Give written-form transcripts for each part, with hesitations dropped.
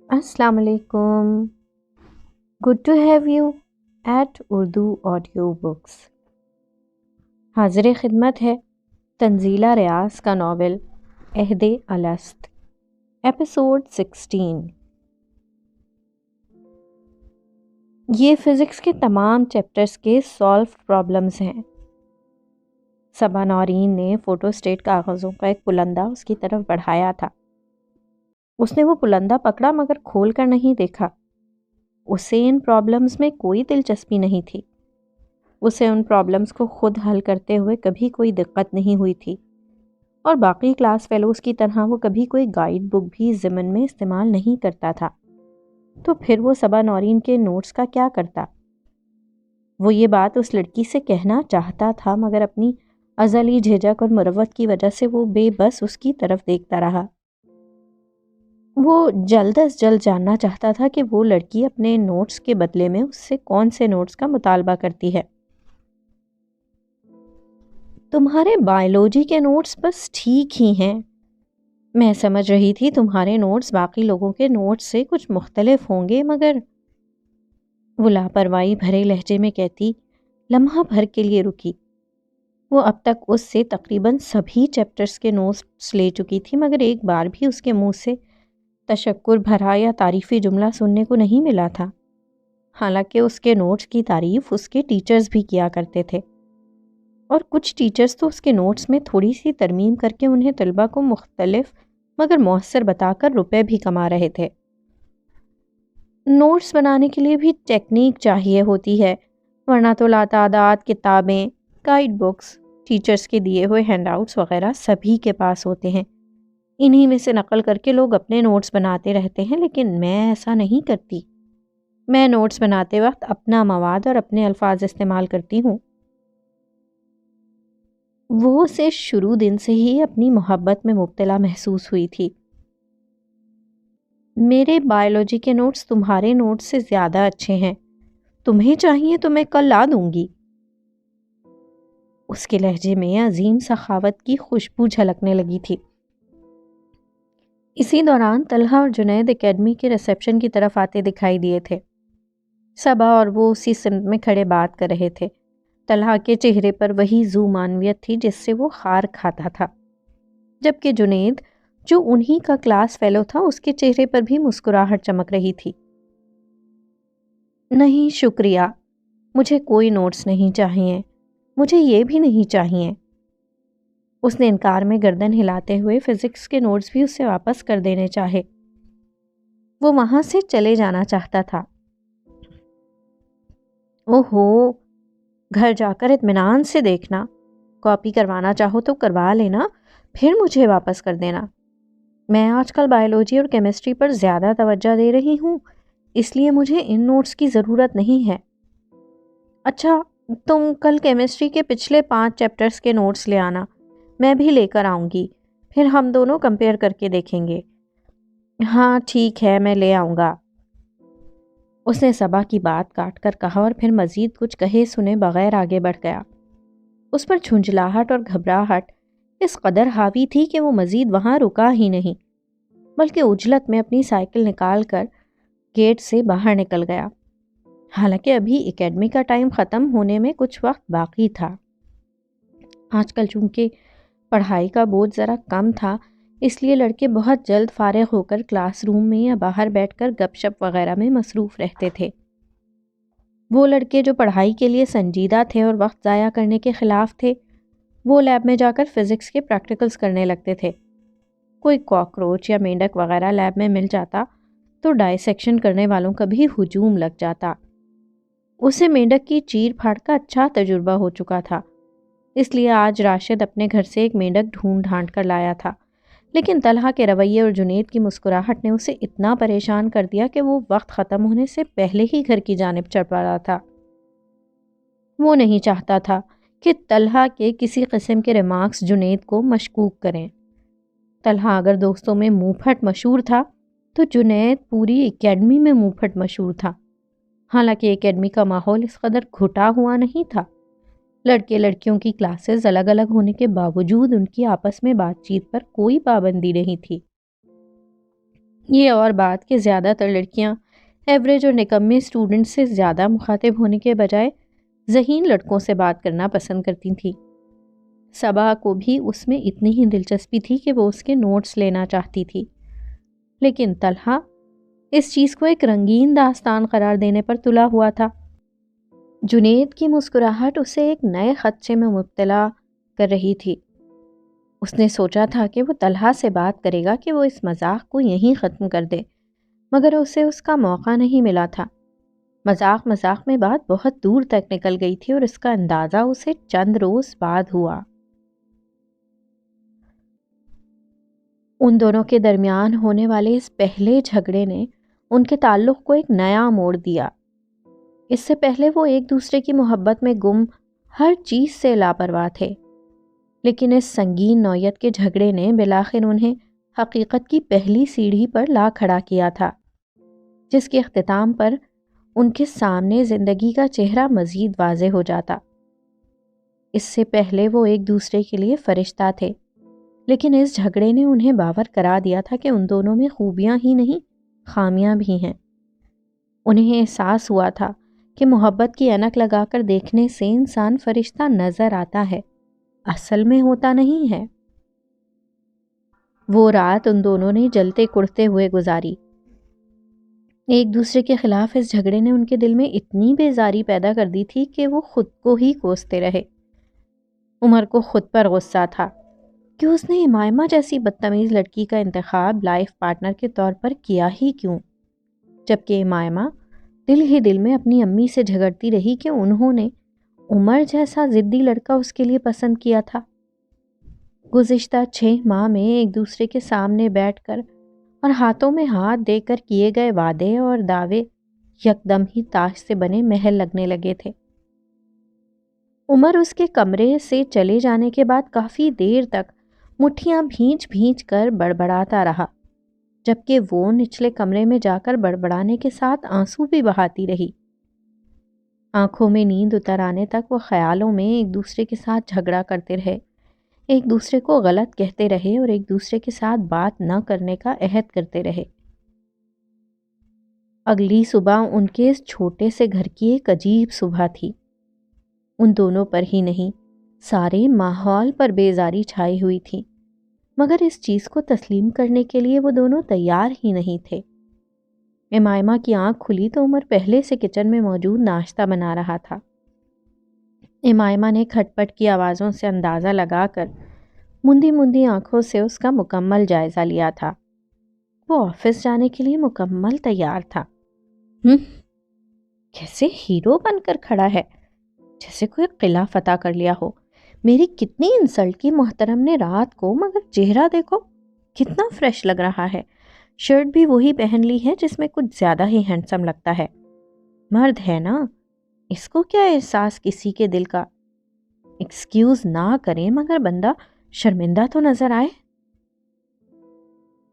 السلام علیکم. Good to have you at Urdu audio books. حاضر خدمت ہے تنزیلہ ریاض کا ناول عہد الست، ایپیسوڈ 16. یہ فزکس کے تمام چیپٹرز کے سالو پرابلمز ہیں. صبا نورین نے فوٹو اسٹیٹ کاغذوں کا ایک پلندہ اس کی طرف بڑھایا تھا. اس نے وہ پلندہ پکڑا مگر کھول کر نہیں دیکھا. اسے ان پرابلمز میں کوئی دلچسپی نہیں تھی. اسے ان پرابلمز کو خود حل کرتے ہوئے کبھی کوئی دقت نہیں ہوئی تھی، اور باقی کلاس فیلوز کی طرح وہ کبھی کوئی گائیڈ بک بھی ضمن میں استعمال نہیں کرتا تھا. تو پھر وہ صبا نورین کے نوٹس کا کیا کرتا؟ وہ یہ بات اس لڑکی سے کہنا چاہتا تھا مگر اپنی ازلی جھجک اور مروت کی وجہ سے وہ بے بس اس کی طرف دیکھتا رہا. وہ جلد از جلد جاننا چاہتا تھا کہ وہ لڑکی اپنے نوٹس کے بدلے میں اس سے کون سے نوٹس کا مطالبہ کرتی ہے. تمہارے بائیولوجی کے نوٹس بس ٹھیک ہی ہیں. میں سمجھ رہی تھی تمہارے نوٹس باقی لوگوں کے نوٹس سے کچھ مختلف ہوں گے مگر وہ لاپرواہی بھرے لہجے میں کہتی لمحہ بھر کے لیے رکی. وہ اب تک اس سے تقریباً سبھی چیپٹرز کے نوٹس لے چکی تھی مگر ایک بار بھی اس کے منہ سے تشکر بھرا یا تعریفی جملہ سننے کو نہیں ملا تھا. حالانکہ اس کے نوٹس کی تعریف اس کے ٹیچرز بھی کیا کرتے تھے، اور کچھ ٹیچرز تو اس کے نوٹس میں تھوڑی سی ترمیم کر کے انہیں طلبہ کو مختلف مگر مؤثر بتا کر روپے بھی کما رہے تھے. نوٹس بنانے کے لیے بھی ٹیکنیک چاہیے ہوتی ہے، ورنہ تو لاتعداد کتابیں، گائیڈ بکس، ٹیچرز کے دیے ہوئے ہینڈ آؤٹس وغیرہ سبھی کے پاس ہوتے ہیں. انہی میں سے نقل کر کے لوگ اپنے نوٹس بناتے رہتے ہیں، لیکن میں ایسا نہیں کرتی. میں نوٹس بناتے وقت اپنا مواد اور اپنے الفاظ استعمال کرتی ہوں. وہ اسے شروع دن سے ہی اپنی محبت میں مبتلا محسوس ہوئی تھی. میرے بائیولوجی کے نوٹس تمہارے نوٹس سے زیادہ اچھے ہیں. تمہیں چاہیے تو میں کل لا دوں گی. اس کے لہجے میں عظیم سخاوت کی خوشبو جھلکنے لگی تھی. اسی دوران طلحہ اور جنید اکیڈمی کے ریسیپشن کی طرف آتے دکھائی دیے تھے. صبا اور وہ اسی سمت میں کھڑے بات کر رہے تھے. طلحہ کے چہرے پر وہی ذو معنویت تھی جس سے وہ خار کھاتا تھا، جبکہ جنید جو انہی کا کلاس فیلو تھا اس کے چہرے پر بھی مسکراہٹ چمک رہی تھی. نہیں شکریہ، مجھے کوئی نوٹس نہیں چاہیے. مجھے یہ بھی نہیں چاہیے. اس نے انکار میں گردن ہلاتے ہوئے فزکس کے نوٹس بھی اسے واپس کر دینے چاہے. وہ وہاں سے چلے جانا چاہتا تھا. اوہو، گھر جا کر اطمینان سے دیکھنا. کاپی کروانا چاہو تو کروا لینا، پھر مجھے واپس کر دینا. میں آج کل بائیولوجی اور کیمسٹری پر زیادہ توجہ دے رہی ہوں، اس لیے مجھے ان نوٹس کی ضرورت نہیں ہے. اچھا، تم کل کیمسٹری کے پچھلے 5 چیپٹرز کے نوٹس لے آنا. میں بھی لے کر آؤں گی، پھر ہم دونوں کمپیئر کر کے دیکھیں گے. ہاں ٹھیک ہے، میں لے آؤں گا. اس نے صبا کی بات کاٹ کر کہا اور پھر مزید کچھ کہے سنے بغیر آگے بڑھ گیا. اس پر جھنجھلاہٹ اور گھبراہٹ اس قدر حاوی تھی کہ وہ مزید وہاں رکا ہی نہیں، بلکہ عجلت میں اپنی سائیکل نکال کر گیٹ سے باہر نکل گیا. حالانکہ ابھی اکیڈمی کا ٹائم ختم ہونے میں کچھ وقت باقی تھا. آج کل چونکہ پڑھائی کا بوجھ ذرا کم تھا، اس لیے لڑکے بہت جلد فارغ ہو کر کلاس روم میں یا باہر بیٹھ کر گپ شپ وغیرہ میں مصروف رہتے تھے. وہ لڑکے جو پڑھائی کے لیے سنجیدہ تھے اور وقت ضائع کرنے کے خلاف تھے، وہ لیب میں جا کر فزکس کے پریکٹیکلز کرنے لگتے تھے. کوئی کاکروچ یا مینڈک وغیرہ لیب میں مل جاتا تو ڈائسیکشن کرنے والوں کا بھی ہجوم لگ جاتا. اسے مینڈک کی چیر پھاڑ کا اچھا تجربہ ہو چکا تھا، اس لیے آج راشد اپنے گھر سے ایک مینڈک ڈھونڈ ڈھانٹ کر لایا تھا. لیکن طلحہ کے رویے اور جنید کی مسکراہٹ نے اسے اتنا پریشان کر دیا کہ وہ وقت ختم ہونے سے پہلے ہی گھر کی جانب چڑھ پڑا تھا. وہ نہیں چاہتا تھا کہ طلحہ کے کسی قسم کے ریمارکس جنید کو مشکوک کریں. طلحہ اگر دوستوں میں منہ پھٹ مشہور تھا تو جنید پوری اکیڈمی میں منہ پھٹ مشہور تھا. حالانکہ اکیڈمی کا ماحول اس قدر گھٹا ہوا نہیں تھا. لڑکے لڑکیوں کی کلاسز الگ الگ ہونے کے باوجود ان کی آپس میں بات چیت پر کوئی پابندی نہیں تھی. یہ اور بات کہ زیادہ تر لڑکیاں ایوریج اور نکمے اسٹوڈنٹ سے زیادہ مخاطب ہونے کے بجائے ذہین لڑکوں سے بات کرنا پسند کرتی تھیں۔ صبا کو بھی اس میں اتنی ہی دلچسپی تھی کہ وہ اس کے نوٹس لینا چاہتی تھی، لیکن طلحہ اس چیز کو ایک رنگین داستان قرار دینے پر تلا ہوا تھا۔ جنید کی مسکراہٹ اسے ایک نئے خدشے میں مبتلا کر رہی تھی۔ اس نے سوچا تھا کہ وہ طلحہ سے بات کرے گا کہ وہ اس مذاق کو یہیں ختم کر دے، مگر اسے اس کا موقع نہیں ملا تھا۔ مذاق میں بات بہت دور تک نکل گئی تھی اور اس کا اندازہ اسے چند روز بعد ہوا۔ ان دونوں کے درمیان ہونے والے اس پہلے جھگڑے نے ان کے تعلق کو ایک نیا موڑ دیا۔ اس سے پہلے وہ ایک دوسرے کی محبت میں گم ہر چیز سے لاپرواہ تھے، لیکن اس سنگین نوعیت کے جھگڑے نے بالآخر انہیں حقیقت کی پہلی سیڑھی پر لا کھڑا کیا تھا، جس کے اختتام پر ان کے سامنے زندگی کا چہرہ مزید واضح ہو جاتا۔ اس سے پہلے وہ ایک دوسرے کے لیے فرشتہ تھے، لیکن اس جھگڑے نے انہیں باور کرا دیا تھا کہ ان دونوں میں خوبیاں ہی نہیں، خامیاں بھی ہیں۔ انہیں احساس ہوا تھا کہ محبت کی اینک لگا کر دیکھنے سے انسان فرشتہ نظر آتا ہے، اصل میں ہوتا نہیں ہے۔ وہ رات ان دونوں نے جلتے کڑتے ہوئے گزاری۔ ایک دوسرے کے خلاف اس جھگڑے نے ان کے دل میں اتنی بیزاری پیدا کر دی تھی کہ وہ خود کو ہی کوستے رہے۔ عمر کو خود پر غصہ تھا کہ اس نے امائمہ جیسی بدتمیز لڑکی کا انتخاب لائف پارٹنر کے طور پر کیا ہی کیوں، جبکہ امائمہ دل ہی دل میں اپنی امی سے جھگڑتی رہی کہ انہوں نے عمر جیسا ضدی لڑکا اس کے لیے پسند کیا تھا۔ گزشتہ 6 ماہ میں ایک دوسرے کے سامنے بیٹھ کر اور ہاتھوں میں ہاتھ دے کر کیے گئے وعدے اور دعوے یکدم ہی تاش سے بنے محل لگنے لگے تھے۔ عمر اس کے کمرے سے چلے جانے کے بعد کافی دیر تک مٹھیاں بھینچ بھینچ کر بڑبڑاتا رہا، جبکہ وہ نچلے کمرے میں جا کر بڑبڑانے کے ساتھ آنسو بھی بہاتی رہی۔ آنکھوں میں نیند اتر آنے تک وہ خیالوں میں ایک دوسرے کے ساتھ جھگڑا کرتے رہے، ایک دوسرے کو غلط کہتے رہے اور ایک دوسرے کے ساتھ بات نہ کرنے کا عہد کرتے رہے۔ اگلی صبح ان کے اس چھوٹے سے گھر کی ایک عجیب صبح تھی۔ ان دونوں پر ہی نہیں، سارے ماحول پر بیزاری چھائی ہوئی تھی، مگر اس چیز کو تسلیم کرنے کے لیے وہ دونوں تیار ہی نہیں تھے۔ امائمہ کی آنکھ کھلی تو عمر پہلے سے کچن میں موجود ناشتہ بنا رہا تھا۔ امائمہ نے کھٹ پٹ کی آوازوں سے اندازہ لگا کر مندی مندی آنکھوں سے اس کا مکمل جائزہ لیا تھا۔ وہ آفس جانے کے لیے مکمل تیار تھا۔ کیسے ہیرو بن کر کھڑا ہے، جیسے کوئی قلعہ فتح کر لیا ہو۔ میری کتنی انسلٹ کی محترم نے رات کو، مگر چہرہ دیکھو کتنا فریش لگ رہا ہے۔ شرٹ بھی وہی پہن لی ہے جس میں کچھ زیادہ ہی ہینڈسم لگتا ہے۔ مرد ہے نا، اس کو کیا احساس کسی کے دل کا۔ ایکسکیوز نہ کرے مگر بندہ شرمندہ تو نظر آئے۔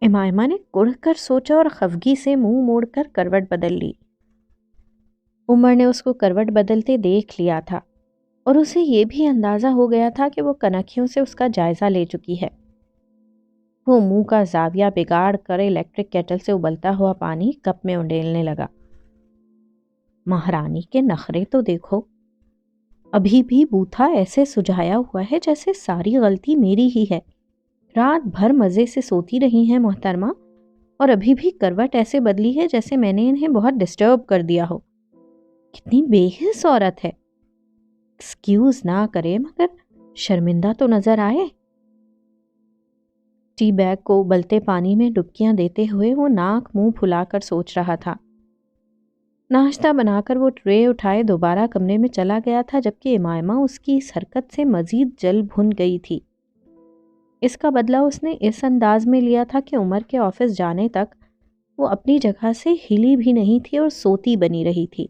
امائمہ نے کڑ کر سوچا اور خفگی سے منہ موڑ کر کروٹ بدل لی۔ عمر نے اس کو کروٹ بدلتے دیکھ لیا تھا اور اسے یہ بھی اندازہ ہو گیا تھا کہ وہ کنکھیوں سے اس کا جائزہ لے چکی ہے۔ وہ منہ کا زاویہ بگاڑ کر الیکٹرک کیٹل سے ابلتا ہوا پانی کپ میں انڈیلنے لگا۔ مہارانی کے نخرے تو دیکھو، ابھی بھی بوتھا ایسے سجایا ہوا ہے جیسے ساری غلطی میری ہی ہے۔ رات بھر مزے سے سوتی رہی ہیں محترمہ، اور ابھی بھی کروٹ ایسے بدلی ہے جیسے میں نے انہیں بہت ڈسٹرب کر دیا ہو۔ کتنی بے حس عورت ہے۔ ایکسکیوز نہ کرے مگر شرمندہ تو نظر آئے۔ ٹی بیگ کو ابلتے پانی میں ڈبکیاں دیتے ہوئے وہ ناک منہ پھلا کر سوچ رہا تھا۔ ناشتہ بنا کر وہ ٹرے اٹھائے دوبارہ کمرے میں چلا گیا تھا، جبکہ امائمہ اس کی اس حرکت سے مزید جل بھن گئی تھی۔ اس کا بدلہ اس نے اس انداز میں لیا تھا کہ عمر کے آفس جانے تک وہ اپنی جگہ سے ہلی بھی نہیں تھی اور سوتی بنی رہی تھی۔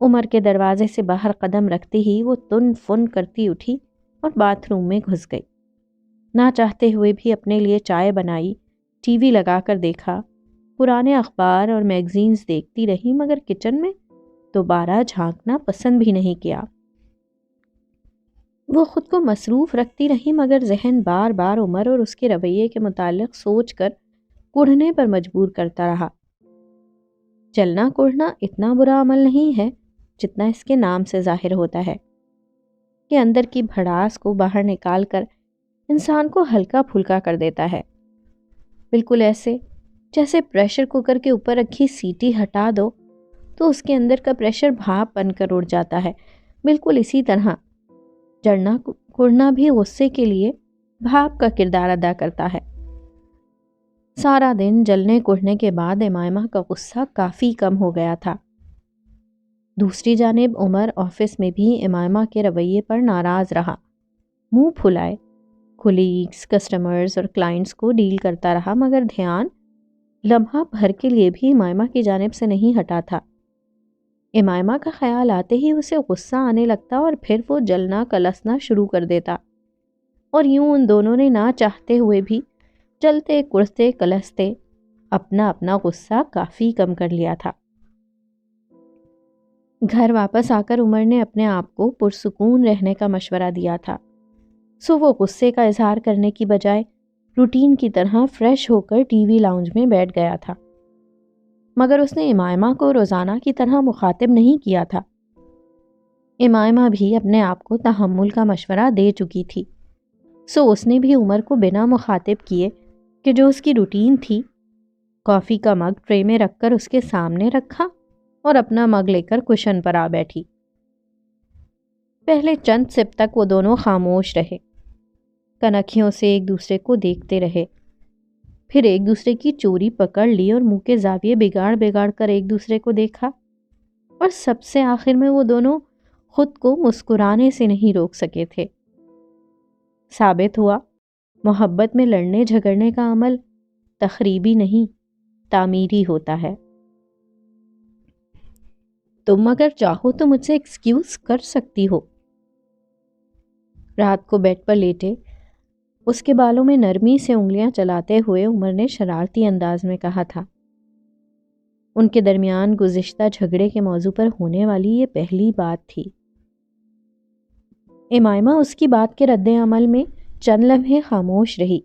عمر کے دروازے سے باہر قدم رکھتے ہی وہ تن فن کرتی اٹھی اور باتھ روم میں گھس گئی۔ نہ چاہتے ہوئے بھی اپنے لیے چائے بنائی، ٹی وی لگا کر دیکھا، پرانے اخبار اور میگزینز دیکھتی رہی، مگر کچن میں دوبارہ جھانکنا پسند بھی نہیں کیا۔ وہ خود کو مصروف رکھتی رہی، مگر ذہن بار بار عمر اور اس کے رویے کے متعلق سوچ کر کوڑھنے پر مجبور کرتا رہا۔ جلنا کوڑھنا اتنا برا عمل نہیں ہے جتنا اس کے نام سے ظاہر ہوتا ہے، کہ اندر کی بھڑاس کو باہر نکال کر انسان کو ہلکا پھلکا کر دیتا ہے، بالکل ایسے جیسے پریشر کوکر کے اوپر رکھی سیٹی ہٹا دو تو اس کے اندر کا پریشر بھاپ بن کر اڑ جاتا ہے۔ بالکل اسی طرح جڑنا کوڑھنا بھی غصے کے لیے بھاپ کا کردار ادا کرتا ہے۔ سارا دن جلنے کوڑھنے کے بعد امائمہ کا غصہ کافی کم ہو گیا تھا۔ دوسری جانب عمر آفس میں بھی امائمہ کے رویے پر ناراض رہا، منہ پھلائے کولیگز، کسٹمرز اور کلائنٹس کو ڈیل کرتا رہا، مگر دھیان لمحہ بھر کے لیے بھی امائمہ کی جانب سے نہیں ہٹا تھا۔ امائمہ کا خیال آتے ہی اسے غصہ آنے لگتا اور پھر وہ جلنا کلسنا شروع کر دیتا، اور یوں ان دونوں نے نہ چاہتے ہوئے بھی جلتے کڑھتے کلستے اپنا اپنا غصہ کافی کم کر لیا تھا۔ گھر واپس آ کر عمر نے اپنے آپ کو پرسکون رہنے کا مشورہ دیا تھا، سو وہ غصے کا اظہار کرنے کی بجائے روٹین کی طرح فریش ہو کر ٹی وی لاؤنج میں بیٹھ گیا تھا۔ مگر اس نے امائمہ کو روزانہ کی طرح مخاطب نہیں کیا تھا۔ امائمہ بھی اپنے آپ کو تحمل کا مشورہ دے چکی تھی، سو اس نے بھی عمر کو بنا مخاطب کیے کہ جو اس کی روٹین تھی، کافی کا مگ ٹرے میں رکھ کر اس کے سامنے رکھا اور اپنا مگ لے کر کشن پر آ بیٹھی۔ پہلے چند سپ تک وہ دونوں خاموش رہے، کنکھیوں سے ایک دوسرے کو دیکھتے رہے، پھر ایک دوسرے کی چوری پکڑ لی اور منہ کے زاویے بگاڑ بگاڑ کر ایک دوسرے کو دیکھا، اور سب سے آخر میں وہ دونوں خود کو مسکرانے سے نہیں روک سکے تھے۔ ثابت ہوا محبت میں لڑنے جھگڑنے کا عمل تخریبی نہیں، تعمیری ہوتا ہے۔ تم اگر چاہو تو مجھ سے ایکسکیوز کر سکتی ہو۔ رات کو بیڈ پر لیٹے اس کے بالوں میں نرمی سے انگلیاں چلاتے ہوئے عمر نے شرارتی انداز میں کہا تھا۔ ان کے درمیان گزشتہ جھگڑے کے موضوع پر ہونے والی یہ پہلی بات تھی۔ امائمہ اس کی بات کے رد عمل میں چند لمحے خاموش رہی۔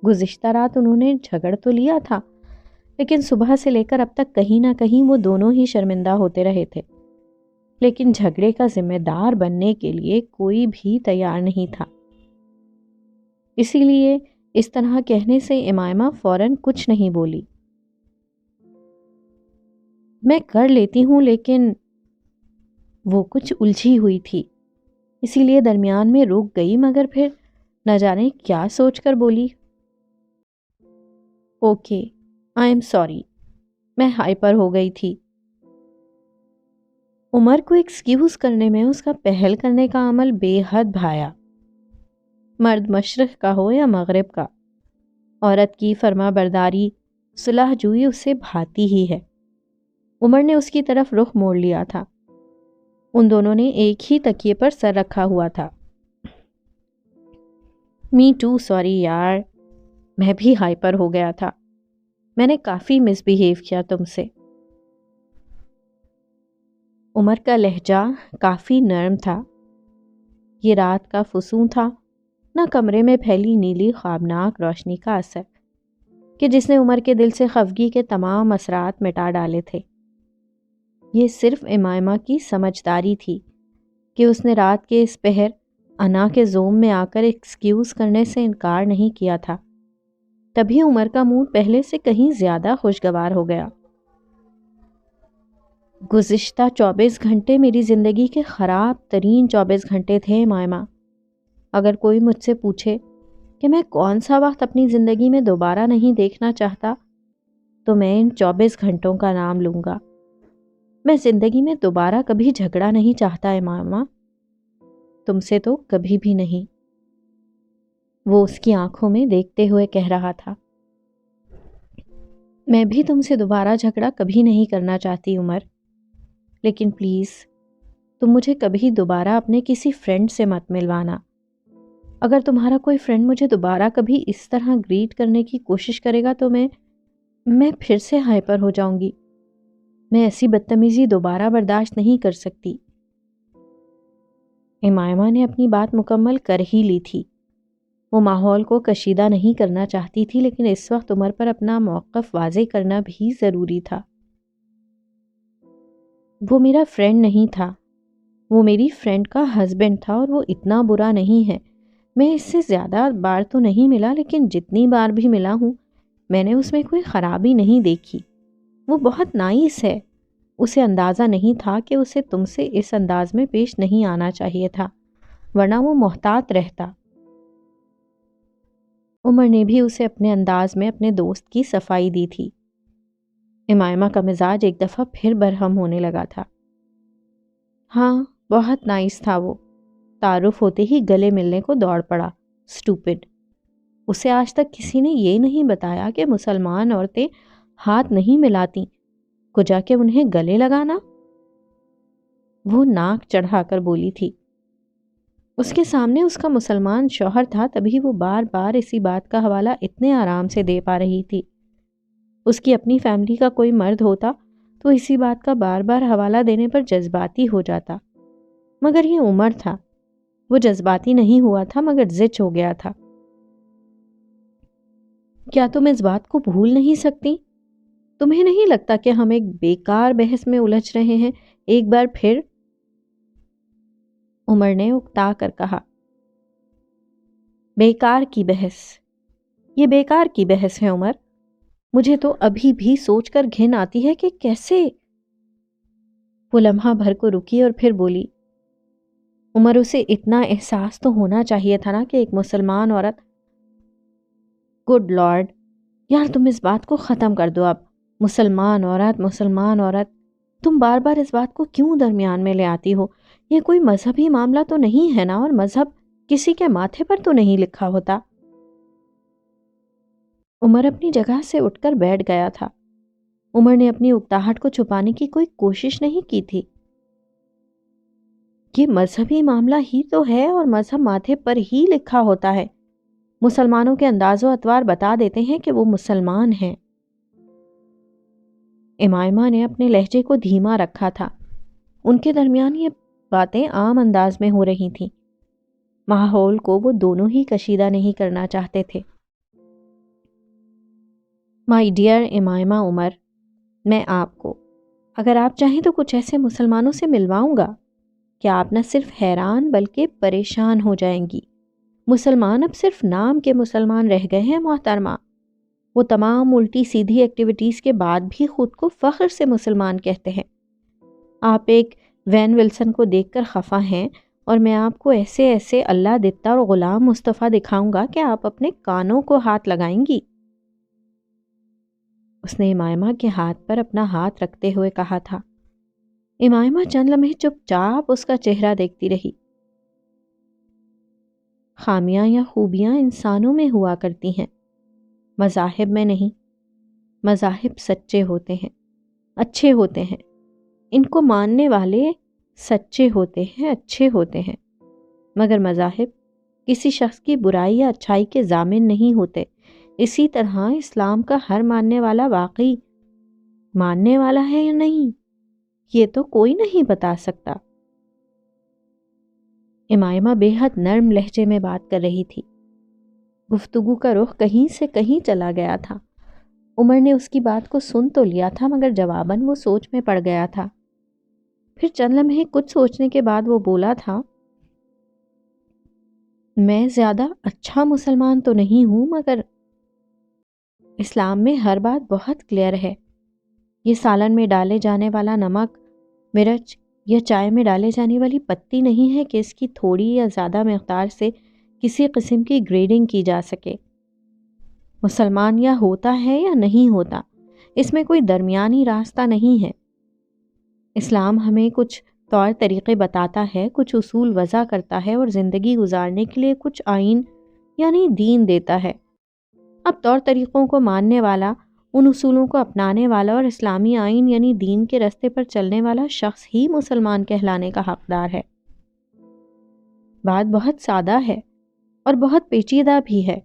گزشتہ رات انہوں نے جھگڑ تو لیا تھا، لیکن صبح سے لے کر اب تک کہیں نہ کہیں وہ دونوں ہی شرمندہ ہوتے رہے تھے، لیکن جھگڑے کا ذمہ دار بننے کے لیے کوئی بھی تیار نہیں تھا۔ اسی لیے اس طرح کہنے سے امائمہ فوراً کچھ نہیں بولی۔ میں کر لیتی ہوں، لیکن وہ کچھ الجھی ہوئی تھی، اسی لیے درمیان میں رک گئی، مگر پھر نہ جانے کیا سوچ کر بولی، اوکے آئی ایم سوری، میں ہائپر ہو گئی تھی۔ عمر کو ایکسکیوز کرنے میں اس کا پہل کرنے کا عمل بے حد بھایا، مرد مشرق کا ہو یا مغرب کا، عورت کی فرما برداری صلح جوئی اسے بھاتی ہی ہے۔ عمر نے اس کی طرف رخ موڑ لیا تھا، ان دونوں نے ایک ہی تکیے پر سر رکھا ہوا تھا۔ می ٹو، سوری یار، میں بھی ہائپر ہو گیا تھا، میں نے کافی مس بیہیو کیا تم سے۔ عمر کا لہجہ کافی نرم تھا، یہ رات کا فسوں تھا، نہ کمرے میں پھیلی نیلی خوابناک روشنی کا اثر کہ جس نے عمر کے دل سے خفگی کے تمام اثرات مٹا ڈالے تھے۔ یہ صرف امائمہ کی سمجھداری تھی کہ اس نے رات کے اس پہر انا کے زوم میں آ کر ایکسکیوز کرنے سے انکار نہیں کیا تھا، تبھی عمر کا موڈ پہلے سے کہیں زیادہ خوشگوار ہو گیا۔ گزشتہ 24 گھنٹے میری زندگی کے خراب ترین 24 گھنٹے تھے امائمہ۔ اگر کوئی مجھ سے پوچھے کہ میں کون سا وقت اپنی زندگی میں دوبارہ نہیں دیکھنا چاہتا، تو میں ان 24 گھنٹوں کا نام لوں گا۔ میں زندگی میں دوبارہ کبھی جھگڑا نہیں چاہتا امائمہ، تم سے تو کبھی بھی نہیں۔ وہ اس کی آنکھوں میں دیکھتے ہوئے کہہ رہا تھا۔ میں بھی تم سے دوبارہ جھگڑا کبھی نہیں کرنا چاہتی عمر، لیکن پلیز تم مجھے کبھی دوبارہ اپنے کسی فرینڈ سے مت ملوانا۔ اگر تمہارا کوئی فرینڈ مجھے دوبارہ کبھی اس طرح گریٹ کرنے کی کوشش کرے گا تو میں پھر سے ہائپر ہو جاؤں گی۔ میں ایسی بدتمیزی دوبارہ برداشت نہیں کر سکتی۔ امائمہ نے اپنی بات مکمل کر ہی لی تھی وہ ماحول کو کشیدہ نہیں کرنا چاہتی تھی، لیکن اس وقت عمر پر اپنا موقف واضح کرنا بھی ضروری تھا۔ وہ میرا فرینڈ نہیں تھا، وہ میری فرینڈ کا ہسبینڈ تھا، اور وہ اتنا برا نہیں ہے۔ میں اس سے زیادہ بار تو نہیں ملا، لیکن جتنی بار بھی ملا ہوں میں نے اس میں کوئی خرابی نہیں دیکھی۔ وہ بہت نائس ہے۔ اسے اندازہ نہیں تھا کہ اسے تم سے اس انداز میں پیش نہیں آنا چاہیے تھا، ورنہ وہ محتاط رہتا۔ عمر نے بھی اسے اپنے انداز میں اپنے دوست کی صفائی دی تھی۔ امائمہ کا مزاج ایک دفعہ پھر برہم ہونے لگا تھا۔ ہاں، بہت نائس تھا وہ۔ تعارف ہوتے ہی گلے ملنے کو دوڑ پڑا۔ اسٹوپڈ۔ اسے آج تک کسی نے یہ نہیں بتایا کہ مسلمان عورتیں ہاتھ نہیں ملاتیں، کجا کہ انہیں گلے لگانا۔ وہ ناک چڑھا کر بولی تھی۔ اس کے سامنے اس کا مسلمان شوہر تھا، تبھی وہ بار بار اسی بات کا حوالہ اتنے آرام سے دے پا رہی تھی۔ اس کی اپنی فیملی کا کوئی مرد ہوتا تو اسی بات کا بار بار حوالہ دینے پر جذباتی ہو جاتا، مگر یہ عمر تھا۔ وہ جذباتی نہیں ہوا تھا، مگر زچ ہو گیا تھا۔ کیا تم اس بات کو بھول نہیں سکتی؟ تمہیں نہیں لگتا کہ ہم ایک بیکار بحث میں الجھ رہے ہیں؟ ایک بار پھر عمر نے اکتا کر کہا۔ بیکار کی بحث؟ یہ بیکار کی بحث ہے عمر؟ مجھے تو ابھی بھی سوچ کر گھن آتی ہے کہ کیسے۔ وہ لمحہ بھر کو رکی اور پھر بولی۔ عمر، اسے اتنا احساس تو ہونا چاہیے تھا نا کہ ایک مسلمان عورت… گڈ لارڈ، یار تم اس بات کو ختم کر دو اب۔ مسلمان عورت، مسلمان عورت، تم بار بار اس بات کو کیوں درمیان میں لے آتی ہو؟ یہ کوئی مذہبی معاملہ تو نہیں ہے نا، اور مذہب کسی کے ماتھے پر تو نہیں لکھا ہوتا۔ عمر اپنی جگہ سے اٹھ کر بیٹھ گیا تھا۔ عمر نے اپنی اکتاہٹ کو چھپانے کی کوئی کوشش نہیں کی تھی۔ یہ مذہبی معاملہ ہی تو ہے، اور مذہب ماتھے پر ہی لکھا ہوتا ہے۔ مسلمانوں کے انداز و اطوار بتا دیتے ہیں کہ وہ مسلمان ہیں۔ امائمہ نے اپنے لہجے کو دھیما رکھا تھا۔ ان کے درمیان یہ باتیں عام انداز میں ہو رہی تھیں۔ ماحول کو وہ دونوں ہی کشیدہ نہیں کرنا چاہتے تھے۔ مائی ڈیئر امائمہ عمر، میں آپ کو، اگر آپ چاہیں تو کچھ ایسے مسلمانوں سے ملواؤں گا کہ آپ نہ صرف حیران بلکہ پریشان ہو جائیں گی۔ مسلمان اب صرف نام کے مسلمان رہ گئے ہیں محترمہ۔ وہ تمام الٹی سیدھی ایکٹیویٹیز کے بعد بھی خود کو فخر سے مسلمان کہتے ہیں۔ آپ ایک وین ولسن کو دیکھ کر خفا ہیں، اور میں آپ کو ایسے ایسے اللہ دتا اور غلام مصطفیٰ دکھاؤں گا کہ آپ اپنے کانوں کو ہاتھ لگائیں گی۔ اس نے امائمہ کے ہاتھ پر اپنا ہاتھ رکھتے ہوئے کہا تھا۔ امائمہ چند لمحے چپ چاپ اس کا چہرہ دیکھتی رہی۔ خامیاں یا خوبیاں انسانوں میں ہوا کرتی ہیں، مذاہب میں نہیں۔ مذاہب سچے ہوتے ہیں، اچھے ہوتے ہیں، ان کو ماننے والے سچے ہوتے ہیں، اچھے ہوتے ہیں، مگر مذاہب کسی شخص کی برائی یا اچھائی کے ضامن نہیں ہوتے۔ اسی طرح اسلام کا ہر ماننے والا واقعی ماننے والا ہے یا نہیں، یہ تو کوئی نہیں بتا سکتا۔ امائمہ بے حد نرم لہجے میں بات کر رہی تھی۔ گفتگو کا رخ کہیں سے کہیں چلا گیا تھا۔ عمر نے اس کی بات کو سن تو لیا تھا، مگر جواباً وہ سوچ میں پڑ گیا تھا۔ پھر چند لمحے کچھ سوچنے کے بعد وہ بولا تھا، میں زیادہ اچھا مسلمان تو نہیں ہوں، مگر اسلام میں ہر بات بہت کلیئر ہے۔ یہ سالن میں ڈالے جانے والا نمک، مرچ یا چائے میں ڈالے جانے والی پتی نہیں ہے کہ اس کی تھوڑی یا زیادہ مقدار سے کسی قسم کی گریڈنگ کی جا سکے۔ مسلمان یا ہوتا ہے یا نہیں ہوتا، اس میں کوئی درمیانی راستہ نہیں ہے۔ اسلام ہمیں کچھ طور طریقے بتاتا ہے، کچھ اصول وضع کرتا ہے، اور زندگی گزارنے کے لیے کچھ آئین یعنی دین دیتا ہے۔ اب طور طریقوں کو ماننے والا، ان اصولوں کو اپنانے والا اور اسلامی آئین یعنی دین کے راستے پر چلنے والا شخص ہی مسلمان کہلانے کا حقدار ہے۔ بات بہت سادہ ہے اور بہت پیچیدہ بھی ہے۔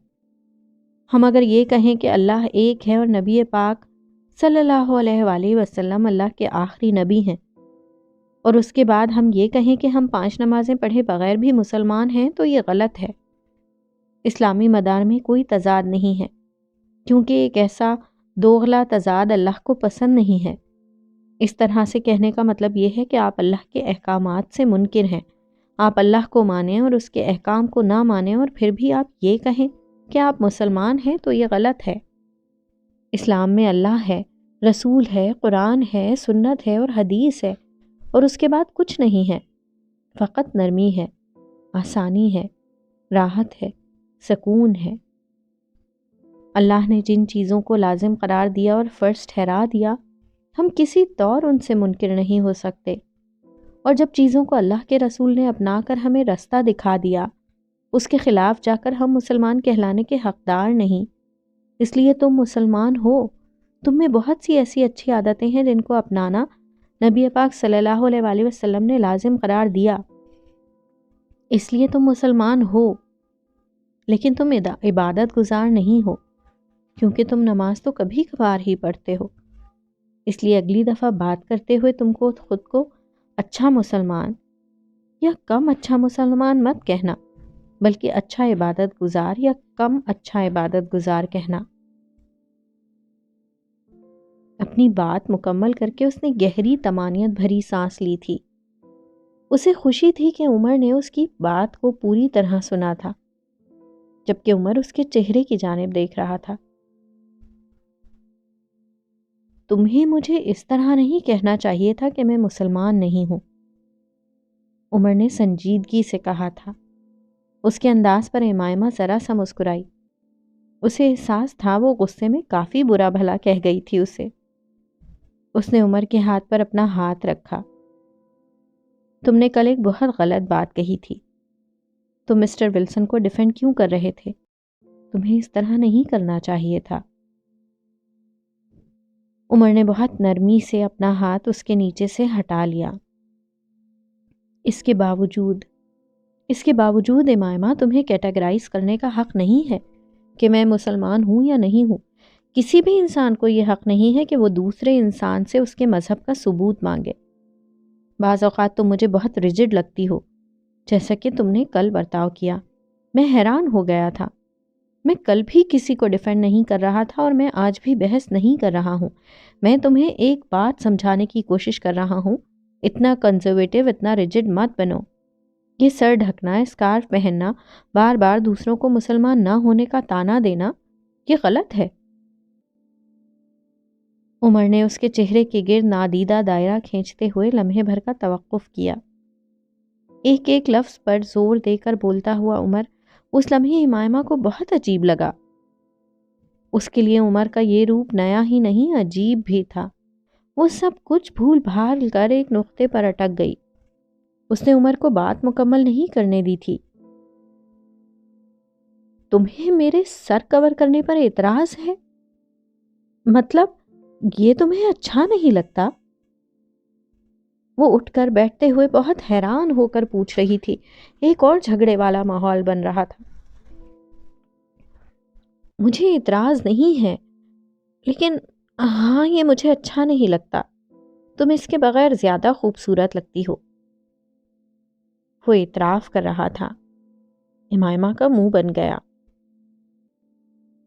ہم اگر یہ کہیں کہ اللہ ایک ہے اور نبی پاک صلی اللہ علیہ وآلہ وسلم اللہ کے آخری نبی ہیں، اور اس کے بعد ہم یہ کہیں کہ ہم 5 نمازیں پڑھے بغیر بھی مسلمان ہیں، تو یہ غلط ہے۔ اسلامی مدار میں کوئی تضاد نہیں ہے، کیونکہ ایک ایسا دوغلا تضاد اللہ کو پسند نہیں ہے۔ اس طرح سے کہنے کا مطلب یہ ہے کہ آپ اللہ کے احکامات سے منکر ہیں، آپ اللہ کو مانیں اور اس کے احکام کو نہ مانیں، اور پھر بھی آپ یہ کہیں کہ آپ مسلمان ہیں، تو یہ غلط ہے۔ اسلام میں اللہ ہے، رسول ہے، قرآن ہے، سنت ہے اور حدیث ہے، اور اس کے بعد کچھ نہیں ہے، فقط نرمی ہے، آسانی ہے، راحت ہے، سکون ہے۔ اللہ نے جن چیزوں کو لازم قرار دیا اور فرض ٹھہرا دیا، ہم کسی طور ان سے منکر نہیں ہو سکتے، اور جب چیزوں کو اللہ کے رسول نے اپنا کر ہمیں رستہ دکھا دیا، اس کے خلاف جا کر ہم مسلمان کہلانے کے حقدار نہیں۔ اس لیے تم مسلمان ہو، تم میں بہت سی ایسی اچھی عادتیں ہیں جن کو اپنانا نبی پاک صلی اللہ علیہ وآلہ وسلم نے لازم قرار دیا، اس لیے تم مسلمان ہو، لیکن تم عبادت گزار نہیں ہو، کیونکہ تم نماز تو کبھی کبھار ہی پڑھتے ہو۔ اس لیے اگلی دفعہ بات کرتے ہوئے تم کو خود کو اچھا مسلمان یا کم اچھا مسلمان مت کہنا، بلکہ اچھا عبادت گزار یا کم اچھا عبادت گزار کہنا۔ اپنی بات مکمل کر کے اس نے گہری طمانینت بھری سانس لی تھی۔ اسے خوشی تھی کہ عمر نے اس کی بات کو پوری طرح سنا تھا، جبکہ عمر اس کے چہرے کی جانب دیکھ رہا تھا۔ تمہیں مجھے اس طرح نہیں کہنا چاہیے تھا کہ میں مسلمان نہیں ہوں، عمر نے سنجیدگی سے کہا تھا۔ اس کے انداز پر امائمہ ذرا سا مسکرائی۔ اسے احساس تھا وہ غصے میں کافی برا بھلا کہہ گئی تھی اسے۔ اس نے عمر کے ہاتھ پر اپنا ہاتھ رکھا۔ تم نے کل ایک بہت غلط بات کہی تھی۔ تم مسٹر ولسن کو ڈیفینڈ کیوں کر رہے تھے؟ تمہیں اس طرح نہیں کرنا چاہیے تھا۔ عمر نے بہت نرمی سے اپنا ہاتھ اس کے نیچے سے ہٹا لیا۔ اس کے باوجود امائمہ تمہیں کیٹیگرائز کرنے کا حق نہیں ہے کہ میں مسلمان ہوں یا نہیں ہوں۔ کسی بھی انسان کو یہ حق نہیں ہے کہ وہ دوسرے انسان سے اس کے مذہب کا ثبوت مانگے۔ بعض اوقات تم مجھے بہت ریجڈ لگتی ہو، جیسا کہ تم نے کل برتاؤ کیا۔ میں حیران ہو گیا تھا۔ میں کل بھی کسی کو ڈیفینڈ نہیں کر رہا تھا اور میں آج بھی بحث نہیں کر رہا ہوں۔ میں تمہیں ایک بات سمجھانے کی کوشش کر رہا ہوں، اتنا کنزرویٹو، اتنا ریجڈ مت بنو۔ یہ سر ڈھکنا، اسکارف پہننا، بار بار دوسروں کو مسلمان نہ ہونے کا طعنہ دینا، یہ غلط ہے۔ عمر نے اس کے چہرے کے گرد نادیدہ دائرہ کھینچتے ہوئے لمحے بھر کا توقف کیا۔ ایک ایک لفظ پر زور دے کر بولتا ہوا عمر اس لمحے امائمہ کو بہت عجیب لگا۔ اس کے لیے عمر کا یہ روپ نیا ہی نہیں، عجیب بھی تھا۔ وہ سب کچھ بھول بھال کر ایک نقطے پر اٹک گئی۔ اس نے عمر کو بات مکمل نہیں کرنے دی تھی۔ تمہیں میرے سر کور کرنے پر اعتراض ہے؟ مطلب یہ تمہیں اچھا نہیں لگتا؟ وہ اٹھ کر بیٹھتے ہوئے بہت حیران ہو کر پوچھ رہی تھی۔ ایک اور جھگڑے والا ماحول بن رہا تھا۔ مجھے اعتراض نہیں ہے، لیکن ہاں، یہ مجھے اچھا نہیں لگتا۔ تم اس کے بغیر زیادہ خوبصورت لگتی ہو۔ وہ اعتراف کر رہا تھا۔ امائمہ کا منہ بن گیا۔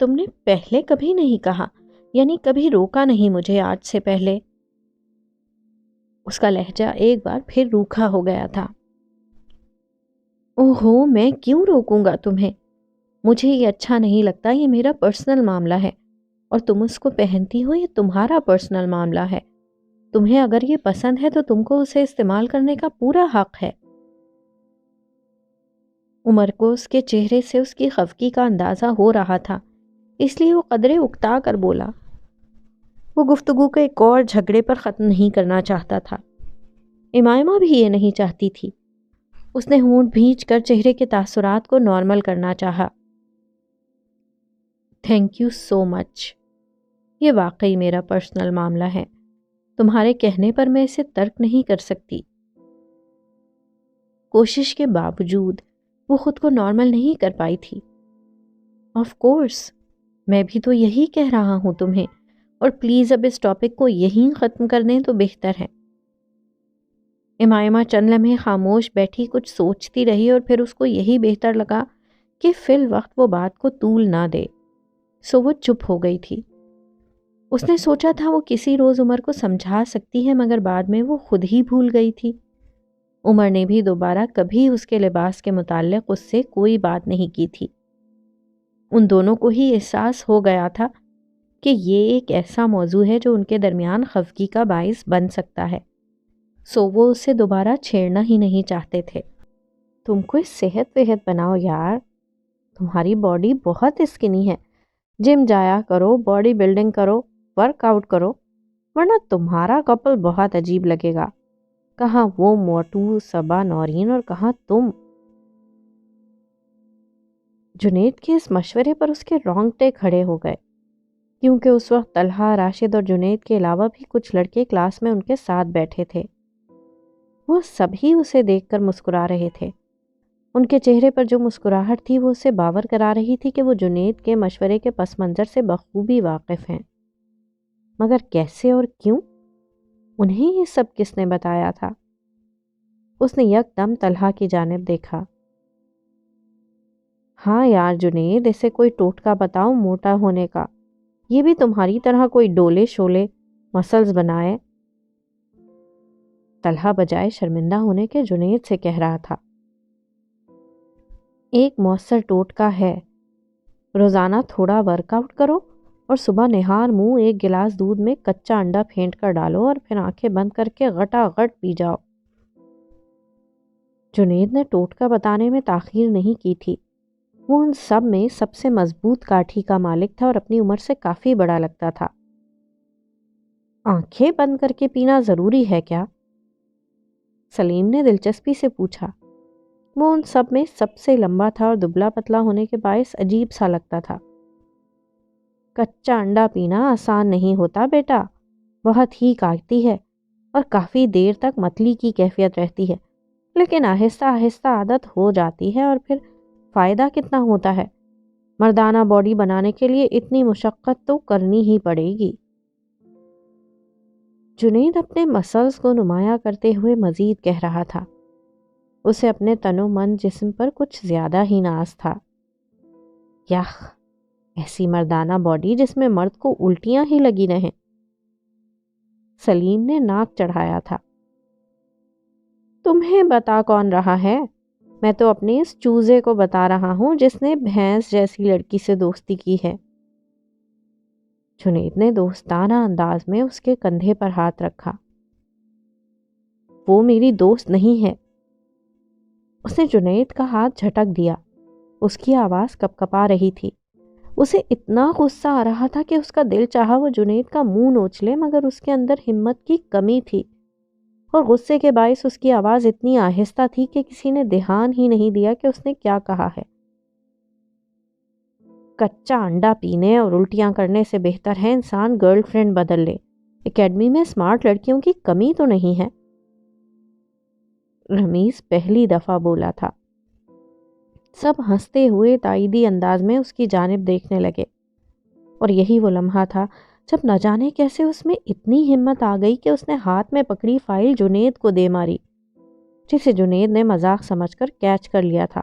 تم نے پہلے کبھی نہیں کہا، یعنی کبھی روکا نہیں مجھے آج سے پہلے۔ اس کا لہجہ ایک بار پھر روکھا ہو گیا تھا۔ اوہو، میں کیوں روکوں گا تمہیں؟ مجھے یہ اچھا نہیں لگتا، یہ میرا پرسنل معاملہ ہے، اور تم اس کو پہنتی ہو، یہ تمہارا پرسنل معاملہ ہے۔ تمہیں اگر یہ پسند ہے تو تم کو اسے استعمال کرنے کا پورا حق ہے۔ عمر کو اس کے چہرے سے اس کی خفگی کا اندازہ ہو رہا تھا، اس لیے وہ قدرے اکتا کر بولا۔ وہ گفتگو کے ایک اور جھگڑے پر ختم نہیں کرنا چاہتا تھا۔ امائمہ بھی یہ نہیں چاہتی تھی۔ اس نے ہونٹ بھینچ کر چہرے کے تاثرات کو نارمل کرنا چاہا۔ تھینک یو سو مچ۔ یہ واقعی میرا پرسنل معاملہ ہے۔ تمہارے کہنے پر میں اسے ترک نہیں کر سکتی۔ کوشش کے باوجود وہ خود کو نارمل نہیں کر پائی تھی۔ آف کورس، میں بھی تو یہی کہہ رہا ہوں تمہیں، اور پلیز اب اس ٹاپک کو یہیں ختم کر دیں تو بہتر ہے۔ امائمہ چند لمحے خاموش بیٹھی کچھ سوچتی رہی، اور پھر اس کو یہی بہتر لگا کہ فی الوقت وہ بات کو طول نہ دے، سو وہ چپ ہو گئی تھی۔ اس نے سوچا تھا وہ کسی روز عمر کو سمجھا سکتی ہے، مگر بعد میں وہ خود ہی بھول گئی تھی۔ عمر نے بھی دوبارہ کبھی اس کے لباس کے متعلق اس سے کوئی بات نہیں کی تھی۔ ان دونوں کو ہی احساس ہو گیا تھا کہ یہ ایک ایسا موضوع ہے جو ان کے درمیان خفگی کا باعث بن سکتا ہے، سو وہ اسے دوبارہ چھیڑنا ہی نہیں چاہتے تھے۔ تم کوئی صحت وحت بناؤ یار، تمہاری باڈی بہت اسکنی ہے، جم جایا کرو، باڈی بلڈنگ کرو، ورک آؤٹ کرو، ورنہ تمہارا کپل بہت عجیب لگے گا۔ کہاں وہ موٹو صبا نورین اور کہاں تم۔ جنید کے اس مشورے پر اس کے رونگٹے کھڑے ہو گئے، کیونکہ اس وقت طلحہ، راشد اور جنید کے علاوہ بھی کچھ لڑکے کلاس میں ان کے ساتھ بیٹھے تھے۔ وہ سبھی اسے دیکھ کر مسکرا رہے تھے۔ ان کے چہرے پر جو مسکراہٹ تھی وہ اسے باور کرا رہی تھی کہ وہ جنید کے مشورے کے پس منظر سے بخوبی واقف ہیں۔ مگر کیسے اور کیوں؟ انہیں یہ سب کس نے بتایا تھا؟ اس نے یک دم طلحہ کی جانب دیکھا۔ ہاں یار جنید، اسے کوئی ٹوٹکا بتاؤ موٹا ہونے کا، یہ بھی تمہاری طرح کوئی ڈولے شولے مسلز بنائے۔ طلحہ بجائے شرمندہ ہونے کے جنید سے کہہ رہا تھا۔ ایک مؤثر ٹوٹکا ہے، روزانہ تھوڑا ورک آؤٹ کرو اور صبح نہار منہ ایک گلاس دودھ میں کچا انڈا پھینٹ کر ڈالو اور پھر آنکھیں بند کر کے غٹا غٹ پی جاؤ۔ جنید نے ٹوٹکا بتانے میں تاخیر نہیں کی تھی۔ وہ ان سب میں سب سے مضبوط کاٹھی کا مالک تھا اور اپنی عمر سے کافی بڑا لگتا تھا۔ آنکھیں بند کر کے پینا ضروری ہے کیا؟ سلیم نے دلچسپی سے پوچھا۔ وہ ان سب میں سب سے لمبا تھا اور دبلا پتلا ہونے کے باعث عجیب سا لگتا تھا۔ کچا انڈا پینا آسان نہیں ہوتا بیٹا، بہت ہی کاٹتی ہے اور کافی دیر تک متلی کی کیفیت رہتی ہے، لیکن آہستہ آہستہ عادت ہو جاتی ہے اور پھر فائدہ کتنا ہوتا ہے۔ مردانہ باڈی بنانے کے لیے اتنی مشقت تو کرنی ہی پڑے گی۔ جنید اپنے مسلز کو نمایاں کرتے ہوئے مزید کہہ رہا تھا۔ اسے اپنے تن و من جسم پر کچھ زیادہ ہی ناز تھا۔ یخ، ایسی مردانہ باڈی جس میں مرد کو الٹیاں ہی لگی رہیں۔ سلیم نے ناک چڑھایا تھا۔ تمہیں بتا کون رہا ہے؟ میں تو اپنے اس چوزے کو بتا رہا ہوں جس نے بھینس جیسی لڑکی سے دوستی کی ہے۔ جنید نے دوستانہ انداز میں اس کے کندھے پر ہاتھ رکھا۔ وہ میری دوست نہیں ہے۔ اس نے جنید کا ہاتھ جھٹک دیا۔ اس کی آواز کپ کپا رہی تھی۔ اسے اتنا غصہ آ رہا تھا کہ اس کا دل چاہا وہ جنید کا منہ نوچ لے، مگر اس کے اندر ہمت کی کمی تھی اور غصے کے باعث اس کی آواز اتنی آہستہ تھی کہ کسی نے دھیان ہی نہیں دیا کہ اس نے کیا کہا ہے۔ کچا انڈا پینے اور الٹیاں کرنے سے بہتر ہے انسان گرل فرینڈ بدل لے۔ اکیڈمی میں اسمارٹ لڑکیوں کی کمی تو نہیں ہے۔ رمیز پہلی دفعہ بولا تھا۔ سب ہنستے ہوئے تائیدی انداز میں اس کی جانب دیکھنے لگے، اور یہی وہ لمحہ تھا جب نہ جانے کیسے اس میں اتنی ہمت آ گئی کہ اس نے ہاتھ میں پکڑی فائل جنید کو دے ماری، جسے جنید نے مذاق سمجھ کر کیچ کر لیا تھا۔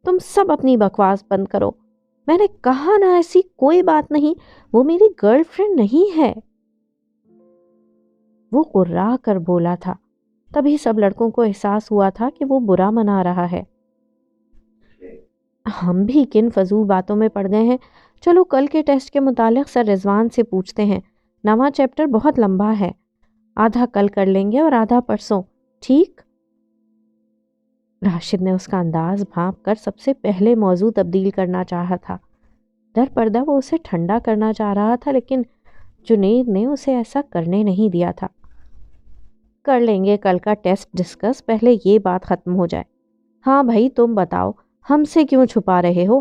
تم سب اپنی بکواس بند کرو، میں نے کہا نا ایسی کوئی بات نہیں، وہ میری گرل فرینڈ نہیں ہے۔ وہ قرا کر بولا تھا۔ تبھی سب لڑکوں کو احساس ہوا تھا کہ وہ برا منا رہا ہے۔ ہم بھی کن فضول باتوں میں پڑ گئے ہیں۔ چلو کل کے ٹیسٹ کے متعلق سر رضوان سے پوچھتے ہیں۔ نواں چیپٹر بہت لمبا ہے، آدھا کل کر لیں گے اور آدھا پرسوں، ٹھیک؟ راشد نے اس کا انداز بھانپ کر سب سے پہلے موضوع تبدیل کرنا چاہا تھا۔ در پردہ وہ اسے ٹھنڈا کرنا چاہ رہا تھا، لیکن جنید نے اسے ایسا کرنے نہیں دیا تھا۔ کر لیں گے کل کا ٹیسٹ ڈسکس، پہلے یہ بات ختم ہو جائے۔ ہاں بھائی تم بتاؤ، ہم سے کیوں چھپا رہے ہو؟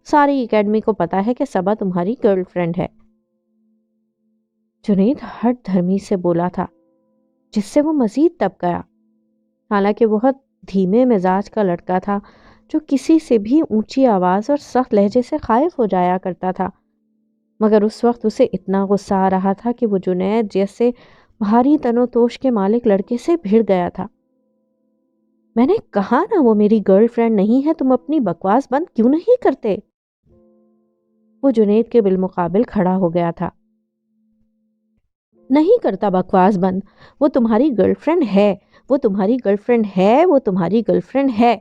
ساری اکیڈمی کو پتا ہے کہ صبا تمہاری گرل فرینڈ ہے۔ جنید ہٹ دھرمی سے بولا تھا، جس سے وہ مزید دب گیا۔ حالانکہ بہت دھیمے مزاج کا لڑکا تھا جو کسی سے بھی اونچی آواز اور سخت لہجے سے خائف ہو جایا کرتا تھا، مگر اس وقت اسے اتنا غصہ آ رہا تھا کہ وہ جنید جیسے بھاری تن و توش کے مالک لڑکے سے بھڑ گیا تھا۔ میں نے کہا نا وہ میری گرل فرینڈ نہیں ہے، تم اپنی بکواس بند کیوں نہیں کرتے؟ وہ جنید کے بالمقابل کھڑا ہو گیا تھا۔ نہیں کرتا بکواس بند، وہ تمہاری گرل فرینڈ ہے، وہ تمہاری گرل فرینڈ ہے، وہ تمہاری گرل فرینڈ ہے،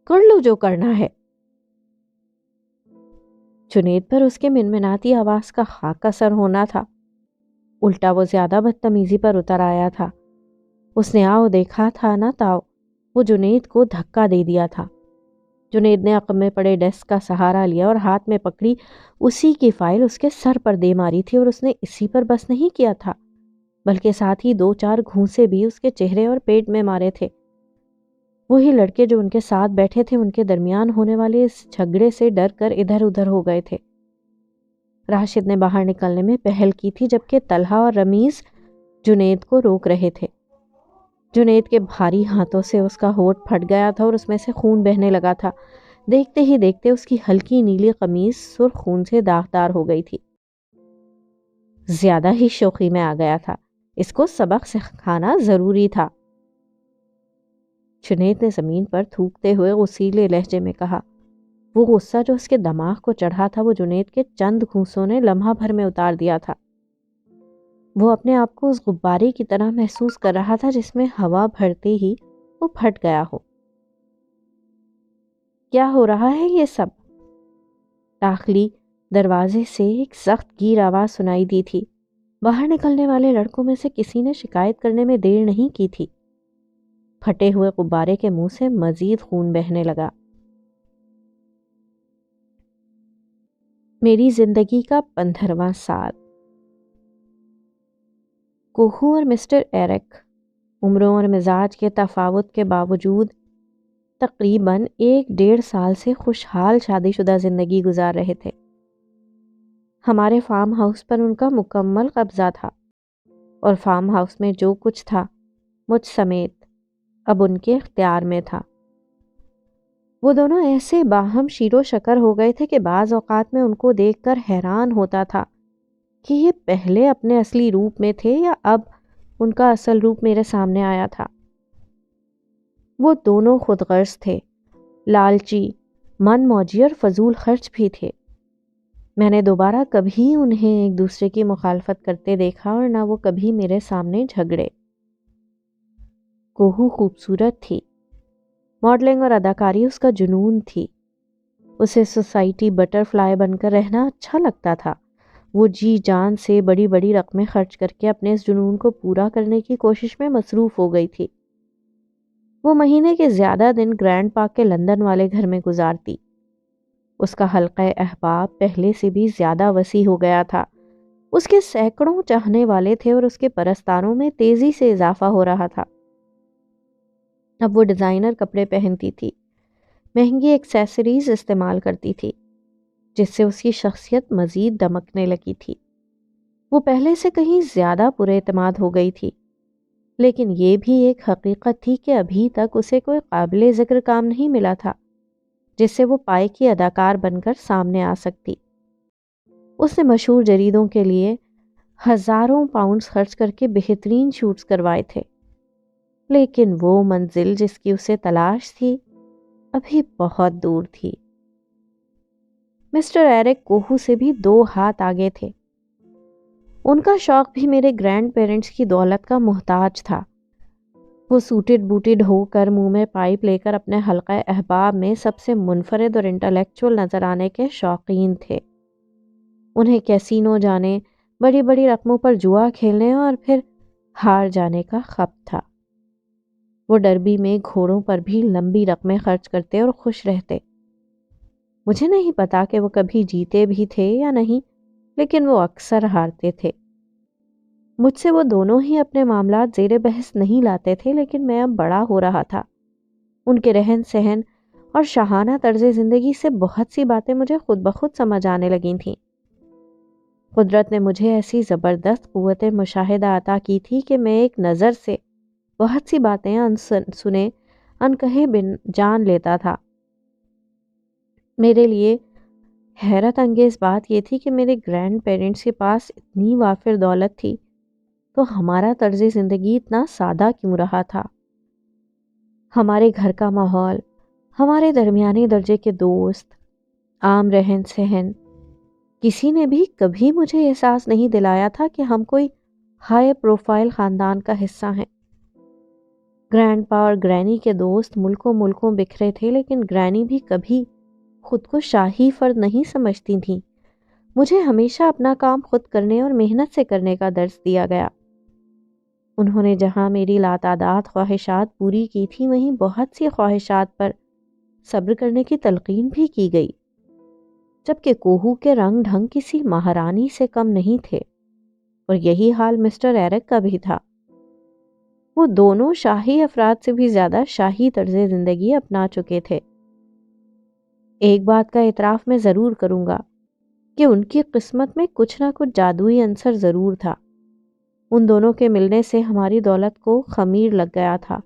کر لو جو کرنا ہے۔ جنید پر اس کے منمناتی آواز کا خاک اثر ہونا تھا، الٹا وہ زیادہ بدتمیزی پر اتر آیا تھا۔ اس نے آؤ دیکھا تھا نہ تاؤ، وہ جنید کو دھکا دے دیا تھا۔ جنید نے عقب میں پڑے ڈیسک کا سہارا لیا اور ہاتھ میں پکڑی اسی کی فائل اس کے سر پر دے ماری تھی، اور اس نے اسی پر بس نہیں کیا تھا بلکہ ساتھ ہی 2-4 گھونسے بھی اس کے چہرے اور پیٹ میں مارے تھے۔ وہی لڑکے جو ان کے ساتھ بیٹھے تھے ان کے درمیان ہونے والے اس جھگڑے سے ڈر کر ادھر ادھر ہو گئے تھے۔ راشد نے باہر نکلنے میں پہل کی تھی جبکہ طلحہ اور رمیز جنید کو روک رہے تھے۔ جنید کے بھاری ہاتھوں سے اس کا ہونٹ پھٹ گیا تھا اور اس میں سے خون بہنے لگا تھا۔ دیکھتے ہی دیکھتے اس کی ہلکی نیلی قمیص سرخ خون سے داغدار ہو گئی تھی۔ زیادہ ہی شوخی میں آ گیا تھا، اس کو سبق سکھانا ضروری تھا۔ جنید نے زمین پر تھوکتے ہوئے غصیلے لہجے میں کہا۔ وہ غصہ جو اس کے دماغ کو چڑھا تھا وہ جنید کے چند گھونسوں نے لمحہ بھر میں اتار دیا تھا۔ وہ اپنے آپ کو اس غبارے کی طرح محسوس کر رہا تھا جس میں ہوا بھرتے ہی وہ پھٹ گیا ہو۔ کیا ہو رہا ہے یہ سب؟ داخلی دروازے سے ایک سخت گیر آواز سنائی دی تھی۔ باہر نکلنے والے لڑکوں میں سے کسی نے شکایت کرنے میں دیر نہیں کی تھی۔ پھٹے ہوئے غبارے کے منہ سے مزید خون بہنے لگا۔ میری زندگی کا 15واں سال۔ کوہو اور مسٹر ایرک عمروں اور مزاج کے تفاوت کے باوجود تقریباً 1-1.5 سال سے خوشحال شادی شدہ زندگی گزار رہے تھے۔ ہمارے فارم ہاؤس پر ان کا مکمل قبضہ تھا اور فارم ہاؤس میں جو کچھ تھا مجھ سمیت اب ان کے اختیار میں تھا۔ وہ دونوں ایسے باہم شیر و شکر ہو گئے تھے کہ بعض اوقات میں ان کو دیکھ کر حیران ہوتا تھا کہ یہ پہلے اپنے اصلی روپ میں تھے یا اب ان کا اصل روپ میرے سامنے آیا تھا۔ وہ دونوں خود غرض تھے، لالچی، من موجی اور فضول خرچ بھی تھے۔ میں نے دوبارہ کبھی انہیں ایک دوسرے کی مخالفت کرتے دیکھا اور نہ وہ کبھی میرے سامنے جھگڑے۔ کوہو خوبصورت تھی، ماڈلنگ اور اداکاری اس کا جنون تھی۔ اسے سوسائٹی بٹر فلائی بن کر رہنا اچھا لگتا تھا۔ وہ جی جان سے بڑی بڑی رقمیں خرچ کر کے اپنے اس جنون کو پورا کرنے کی کوشش میں مصروف ہو گئی تھی۔ وہ مہینے کے زیادہ دن گرینڈ پارک کے لندن والے گھر میں گزارتی۔ اس کا حلقہ احباب پہلے سے بھی زیادہ وسیع ہو گیا تھا۔ اس کے سینکڑوں چاہنے والے تھے اور اس کے پرستاروں میں تیزی سے اضافہ ہو رہا تھا۔ اب وہ ڈیزائنر کپڑے پہنتی تھی، مہنگی ایکسیسریز استعمال کرتی تھی، جس سے اس کی شخصیت مزید دمکنے لگی تھی۔ وہ پہلے سے کہیں زیادہ پر اعتماد ہو گئی تھی، لیکن یہ بھی ایک حقیقت تھی کہ ابھی تک اسے کوئی قابل ذکر کام نہیں ملا تھا جس سے وہ پائے کی اداکار بن کر سامنے آ سکتی۔ اس نے مشہور جریدوں کے لیے ہزاروں پاؤنڈز خرچ کر کے بہترین شوٹس کروائے تھے، لیکن وہ منزل جس کی اسے تلاش تھی ابھی بہت دور تھی۔ مسٹر ایرک کوہو سے بھی 2 ہاتھ آگے تھے۔ ان کا شوق بھی میرے گرینڈ پیرنٹس کی دولت کا محتاج تھا۔ وہ سوٹڈ بوٹڈ ہو کر منہ میں پائپ لے کر اپنے حلقہ احباب میں سب سے منفرد اور انٹلیکچوئل نظر آنے کے شوقین تھے۔ انہیں کیسینو جانے، بڑی بڑی رقموں پر جوا کھیلنے اور پھر ہار جانے کا خب تھا۔ وہ ڈربی میں گھوڑوں پر بھی لمبی رقمیں خرچ کرتے اور خوش رہتے۔ مجھے نہیں پتا کہ وہ کبھی جیتے بھی تھے یا نہیں، لیکن وہ اکثر ہارتے تھے۔ مجھ سے وہ دونوں ہی اپنے معاملات زیر بحث نہیں لاتے تھے، لیکن میں اب بڑا ہو رہا تھا۔ ان کے رہن سہن اور شاہانہ طرز زندگی سے بہت سی باتیں مجھے خود بخود سمجھ آنے لگی تھیں۔ قدرت نے مجھے ایسی زبردست قوت مشاہدہ عطا کی تھی کہ میں ایک نظر سے بہت سی باتیں سنے ان کہے جان لیتا تھا۔ میرے لیے حیرت انگیز بات یہ تھی کہ میرے گرینڈ پیرنٹس کے پاس اتنی وافر دولت تھی تو ہمارا طرز زندگی اتنا سادہ کیوں رہا تھا۔ ہمارے گھر کا ماحول، ہمارے درمیانی درجے کے دوست، عام رہن سہن، کسی نے بھی کبھی مجھے احساس نہیں دلایا تھا کہ ہم کوئی ہائی پروفائل خاندان کا حصہ ہیں۔ گرینڈ پا اور گرینی کے دوست ملکوں بکھرے تھے، لیکن گرینی بھی کبھی خود کو شاہی فرد نہیں سمجھتی تھیں۔ مجھے ہمیشہ اپنا کام خود کرنے اور محنت سے کرنے کا درس دیا گیا۔ انہوں نے جہاں میری لاتعداد خواہشات پوری کی تھی، وہیں بہت سی خواہشات پر صبر کرنے کی تلقین بھی کی گئی، جبکہ کوہو کے رنگ ڈھنگ کسی مہارانی سے کم نہیں تھے، اور یہی حال مسٹر ایرک کا بھی تھا۔ وہ دونوں شاہی افراد سے بھی زیادہ شاہی طرز زندگی اپنا چکے تھے۔ ایک بات کا اعتراف میں ضرور کروں گا کہ ان کی قسمت میں کچھ نہ کچھ جادوئی عنصر ضرور تھا۔ ان دونوں کے ملنے سے ہماری دولت کو خمیر لگ گیا تھا۔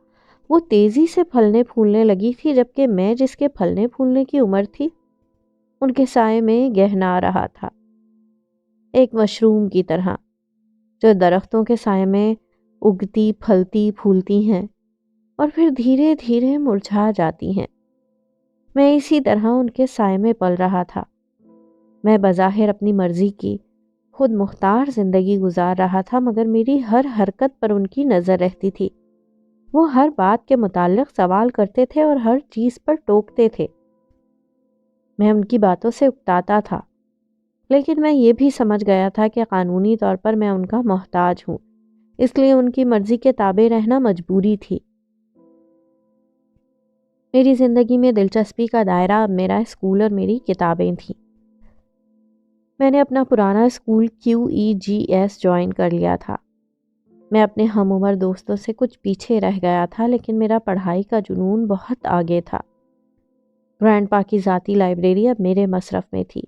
وہ تیزی سے پھلنے پھولنے لگی تھی، جبکہ میں جس کے پھلنے پھولنے کی عمر تھی، ان کے سائے میں گہنا رہا تھا، ایک مشروم کی طرح جو درختوں کے سائے میں اگتی پھلتی پھولتی ہیں اور پھر دھیرے دھیرے مرجھا جاتی ہیں۔ میں اسی طرح ان کے سائے میں پل رہا تھا۔ میں بظاہر اپنی مرضی کی خود مختار زندگی گزار رہا تھا، مگر میری ہر حرکت پر ان کی نظر رہتی تھی۔ وہ ہر بات کے متعلق سوال کرتے تھے اور ہر چیز پر ٹوکتے تھے۔ میں ان کی باتوں سے اکتاتا تھا، لیکن میں یہ بھی سمجھ گیا تھا کہ قانونی طور پر میں ان کا محتاج ہوں، اس لیے ان کی مرضی کے تابع رہنا مجبوری تھی۔ میری زندگی میں دلچسپی کا دائرہ اب میرا اسکول اور میری کتابیں تھیں۔ میں نے اپنا پرانا اسکول QEGS جوائن کر لیا تھا۔ میں اپنے ہم عمر دوستوں سے کچھ پیچھے رہ گیا تھا، لیکن میرا پڑھائی کا جنون بہت آگے تھا۔ گرینڈ پا کی ذاتی لائبریری اب میرے مصرف میں تھی۔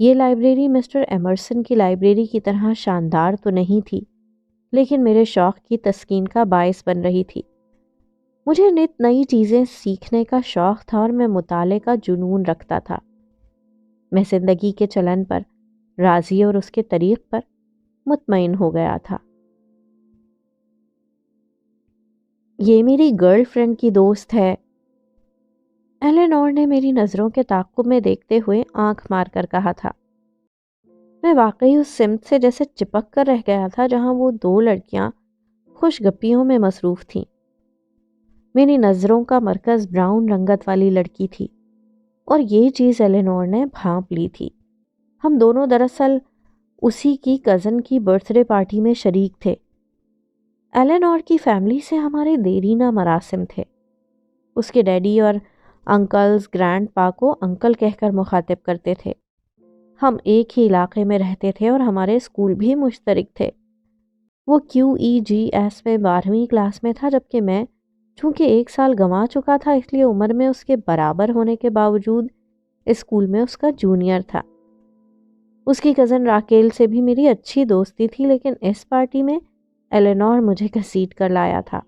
یہ لائبریری مسٹر ایمرسن کی لائبریری کی طرح شاندار تو نہیں تھی، لیکن میرے شوق کی تسکین کا باعث بن رہی تھی۔ مجھے نت نئی چیزیں سیکھنے کا شوق تھا اور میں مطالعے کا جنون رکھتا تھا۔ میں زندگی کے چلن پر راضی اور اس کے طریق پر مطمئن ہو گیا تھا۔ یہ میری گرل فرینڈ کی دوست ہے، ایلینور نے میری نظروں کے تعاقب میں دیکھتے ہوئے آنکھ مار کر کہا تھا۔ میں واقعی اس سمت سے جیسے چپک کر رہ گیا تھا جہاں وہ دو لڑکیاں خوش گپیوں میں مصروف تھیں۔ میری نظروں کا مرکز براؤن رنگت والی لڑکی تھی، اور یہ چیز ایلینور نے بھانپ لی تھی۔ ہم دونوں دراصل اسی کی کزن کی برتھ ڈے پارٹی میں شریک تھے۔ ایلینور کی فیملی سے ہمارے دیرینہ مراسم تھے۔ اس کے ڈیڈی اور انکلز گرینڈ پا کو انکل کہہ کر مخاطب کرتے تھے۔ ہم ایک ہی علاقے میں رہتے تھے اور ہمارے اسکول بھی مشترک تھے۔ وہ QEGS میں 12ویں کلاس میں تھا، جبکہ میں چونکہ 1 سال گنوا چکا تھا، اس لیے عمر میں اس کے برابر ہونے کے باوجود اسکول میں اس کا جونیئر تھا۔ اس کی کزن راکیل سے بھی میری اچھی دوستی تھی، لیکن اس پارٹی میں ایلینور مجھے گھسیٹ کر لایا تھا۔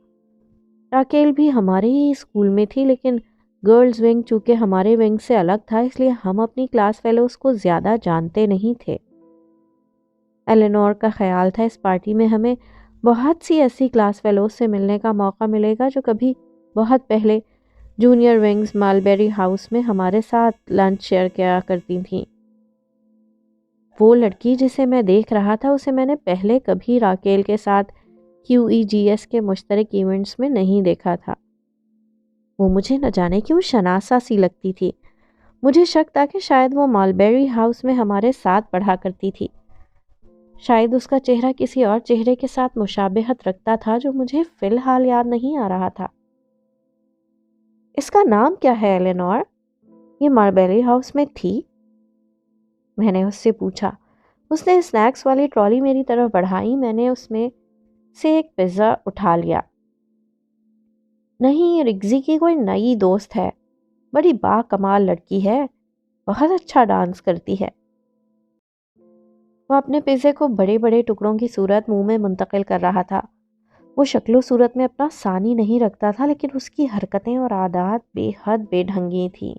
راکیل بھی ہمارے ہی اسکول میں تھی، لیکن گرلز ونگ چونکہ ہمارے ونگ سے الگ تھا، اس لیے ہم اپنی کلاس فیلوز کو زیادہ جانتے نہیں تھے۔ ایلینور کا خیال تھا اس پارٹی میں ہمیں بہت سی ایسی کلاس فیلوز سے ملنے کا موقع ملے گا جو کبھی بہت پہلے جونیئر ونگز مالبیری ہاؤس میں ہمارے ساتھ لنچ شیئر کیا کرتی تھیں۔ وہ لڑکی جسے میں دیکھ رہا تھا، اسے میں نے پہلے کبھی راکیل کے ساتھ QEGS کے مشترک ایونٹس میں نہیں دیکھا تھا۔ وہ مجھے نہ جانے کیوں شناسا سی لگتی تھی۔ مجھے شک تھا کہ شاید وہ مالبیری ہاؤس میں ہمارے ساتھ پڑھا کرتی تھی۔ شاید اس کا چہرہ کسی اور چہرے کے ساتھ مشابہت رکھتا تھا جو مجھے فی الحال یاد نہیں آ رہا تھا۔ اس کا نام کیا ہے ایلینور؟ یہ مالبیری ہاؤس میں تھی؟ میں نے اس سے پوچھا۔ اس نے اسنیکس والی ٹرالی میری طرف بڑھائی۔ میں نے اس میں سے ایک پیزا اٹھا لیا۔ نہیں، رگزی کی کوئی نئی دوست ہے، بڑی با کمال لڑکی ہے، بہت اچھا ڈانس کرتی ہے۔ وہ اپنے پیزے کو بڑے بڑے ٹکڑوں کی صورت منہ میں منتقل کر رہا تھا۔ وہ شکل و صورت میں اپنا ثانی نہیں رکھتا تھا، لیکن اس کی حرکتیں اور عادات بے حد بے ڈھنگی تھیں۔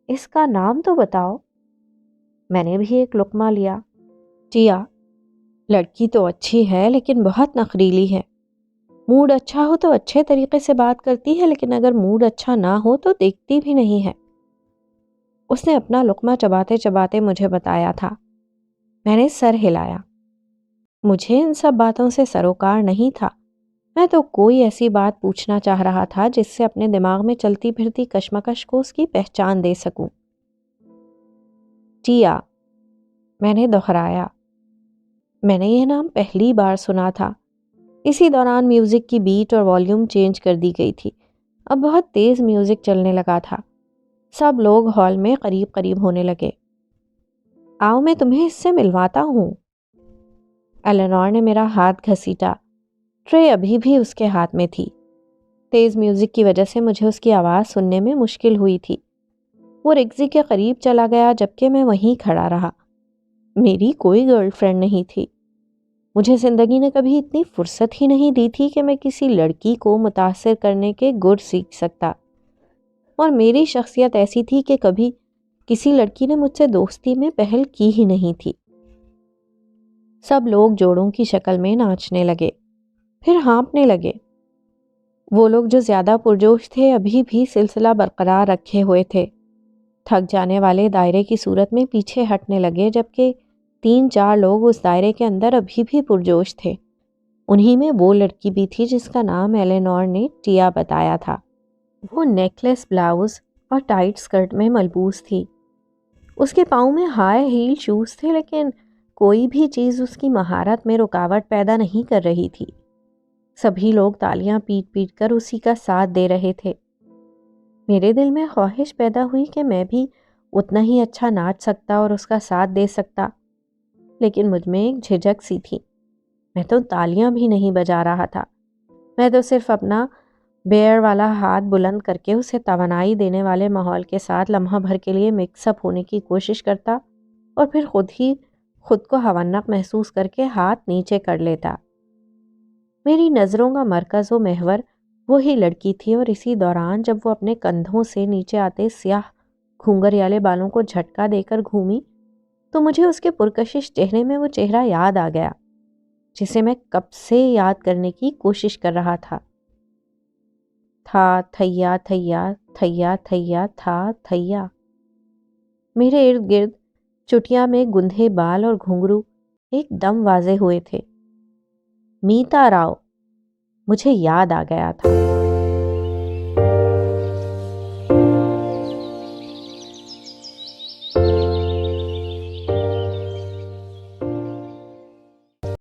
اس کا نام تو بتاؤ۔ میں نے بھی ایک لقمہ لیا۔ ٹیا، لڑکی تو اچھی ہے لیکن بہت نخریلی ہے۔ موڈ اچھا ہو تو اچھے طریقے سے بات کرتی ہے، لیکن اگر موڈ اچھا نہ ہو تو دیکھتی بھی نہیں ہے۔ اس نے اپنا لقمہ چباتے چباتے مجھے بتایا تھا۔ میں نے سر ہلایا۔ مجھے ان سب باتوں سے سروکار نہیں تھا۔ میں تو کوئی ایسی بات پوچھنا چاہ رہا تھا جس سے اپنے دماغ میں چلتی پھرتی کشمکش کو اس کی پہچان دے سکوں۔ ٹیا، میں نے دہرایا۔ میں نے یہ نام پہلی بار سنا تھا۔ اسی دوران میوزک کی بیٹ اور والیوم چینج کر دی گئی تھی۔ اب بہت تیز میوزک چلنے لگا تھا۔ سب لوگ ہال میں قریب قریب ہونے لگے۔ آؤ میں تمہیں اس سے ملواتا ہوں۔ ایلینور نے میرا ہاتھ گھسیٹا۔ ٹرے ابھی بھی اس کے ہاتھ میں تھی۔ تیز میوزک کی وجہ سے مجھے اس کی آواز سننے میں مشکل ہوئی تھی۔ وہ رگزی کے قریب چلا گیا جبکہ میں وہیں کھڑا رہا۔ میری کوئی گرل فرینڈ نہیں تھی۔ مجھے زندگی نے کبھی اتنی فرصت ہی نہیں دی تھی کہ میں کسی لڑکی کو متاثر کرنے کے گر سیکھ سکتا، اور میری شخصیت ایسی تھی کہ کبھی کسی لڑکی نے مجھ سے دوستی میں پہل کی ہی نہیں تھی۔ سب لوگ جوڑوں کی شکل میں ناچنے لگے، پھر ہانپنے لگے۔ وہ لوگ جو زیادہ پرجوش تھے ابھی بھی سلسلہ برقرار رکھے ہوئے تھے۔ تھک جانے والے دائرے کی صورت میں پیچھے ہٹنے لگے، جبکہ 3-4 لوگ اس دائرے کے اندر ابھی بھی پرجوش تھے۔ انہی میں وہ لڑکی بھی تھی جس کا نام ایلینور نے ٹیا بتایا تھا۔ وہ نیکلیس بلاؤز اور ٹائٹ سکرٹ میں ملبوس تھی۔ اس کے پاؤں میں ہائی ہیل شوز تھے، لیکن کوئی بھی چیز اس کی مہارت میں رکاوٹ پیدا نہیں کر رہی تھی۔ سبھی لوگ تالیاں پیٹ پیٹ کر اسی کا ساتھ دے رہے تھے۔ میرے دل میں خواہش پیدا ہوئی کہ میں بھی اتنا ہی اچھا ناچ سکتا اور اس کا ساتھ دے سکتا، لیکن مجھ میں ایک جھجک سی تھی۔ میں تو تالیاں بھی نہیں بجا رہا تھا۔ میں تو صرف اپنا بیئر والا ہاتھ بلند کر کے اسے توانائی دینے والے ماحول کے ساتھ لمحہ بھر کے لیے مکس اپ ہونے کی کوشش کرتا اور پھر خود کو ہونق محسوس کر کے ہاتھ نیچے کر لیتا۔ میری نظروں کا مرکز و محور وہی لڑکی تھی، اور اسی دوران جب وہ اپنے کندھوں سے نیچے آتے سیاہ گھونگھریالے بالوں کو جھٹکا دے کر گھومی تو مجھے اس کے پرکشش چہرے میں وہ چہرہ یاد آ گیا جسے میں کب سے یاد کرنے کی کوشش کر رہا تھا۔ تھا تھیا تھیا تھیا تھیا تھا تھیا۔ میرے ارد گرد چٹیا میں گندھے بال اور گھنگرو ایک دم واضح ہوئے تھے۔ میتا راؤ مجھے یاد آ گیا تھا۔